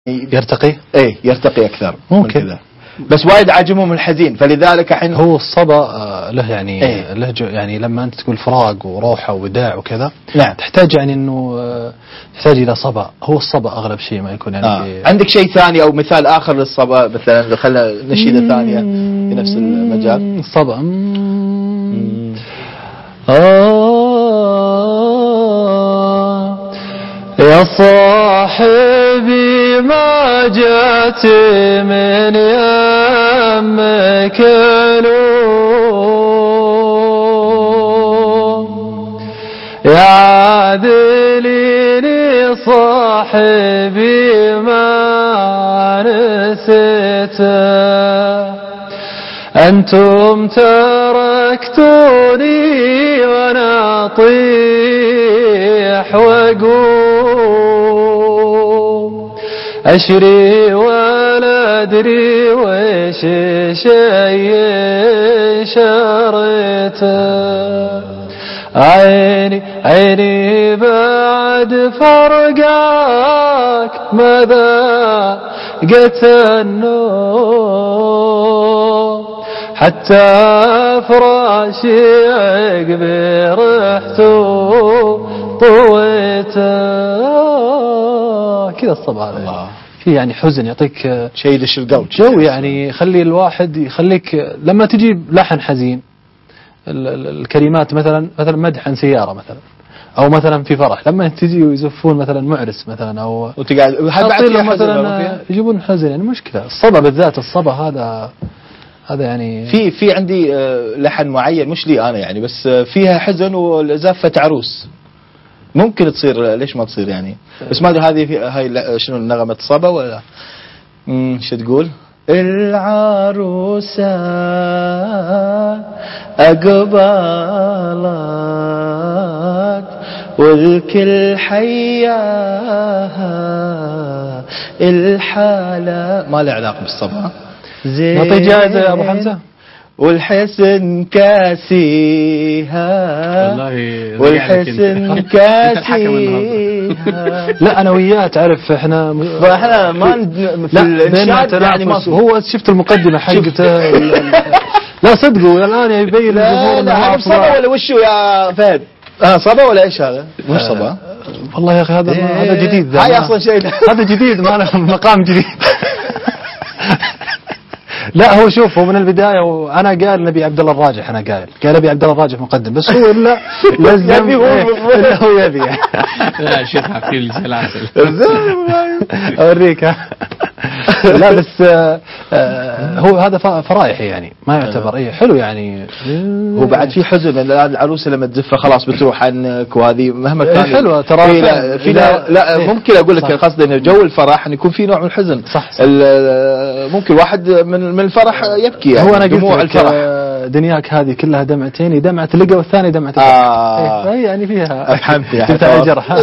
يرتقي؟ ايه يرتقي اكثر ممكن من كذا. بس وايد عاجبهم الحزين، فلذلك الحين هو الصبا له يعني له يعني لما انت تقول فراق وروحه ووداع وكذا نعم تحتاج يعني انه تحتاج الى صبا. هو الصبا اغلب شيء ما يكون يعني عندك شيء ثاني او مثال اخر للصبا مثلا؟ خلينا نشيده ثانيه في نفس المجال. الصبا يا صاحبي ما جات من يمك لوم يا عادليني صاحبي ما نسيته أنتم تركتوني وأنا أطيح وأقوم أشري ولا أدري وإيش شيء شريته عيني بعد فرقاك ماذا قت النوم حتى فراشي عقب رحته طويته. كذا الصبا الله في يعني حزن يعطيك شيء يدش القلب جو يعني يخلي الواحد يخليك لما تجيب لحن حزين الكلمات مثلا مدح عن سيارة مثلا او مثلا في فرح لما تجي ويزفون مثلا معرس مثلا او وتقعد مثلا يجيبون حزن يعني مشكلة. الصبا بالذات الصبا هذا يعني في عندي لحن معين مش لي انا يعني بس فيها حزن وزفة عروس ممكن تصير ليش ما تصير يعني بس ما ادري هاي شنو نغمة صبا ولا شو تقول؟ العروسة أقبلت والكل حياها الحالة ما له علاقة بالصبا. نعطي جائزة يا أبو حمزة. والحسن كاسيها والحسن كاسيها. لا أنا وياه تعرف إحنا ما في الإنشاد يعني ما هو شفت المقدمة حقته لا صدقوا الآن يبين الجمهور لا صبا ولا وشو يا فهد؟ صبا ولا إيش هذا؟ مش صبا والله يا أخي هذا جديد. هاي أصلا شيء هذا جديد ما له مقام جديد. لا هو شوف هو من البداية وأنا قال نبي عبد الله الراجح أنا قال أبي عبد الله الراجح مقدم بس هو إلا لازم إلا هو يبي لا شيخ عقيل السلاسل أوريك لا بس هو هذا فرايحي يعني ما يعتبر إيه حلو يعني. هو بعد في حزن العروسة لما تزفها خلاص بتروح عنك وهذه مهما كان حلوة ترى لا ممكن أقول لك قصدي إنه جو الفرح إن يكون في نوع من الحزن صح ممكن واحد من الفرح يبكي يعني هو أنا دموع الفرح دنياك هذه كلها دمعتين دمعة لقى والثاني دمعة هي يعني فيها أفهمت يا جرح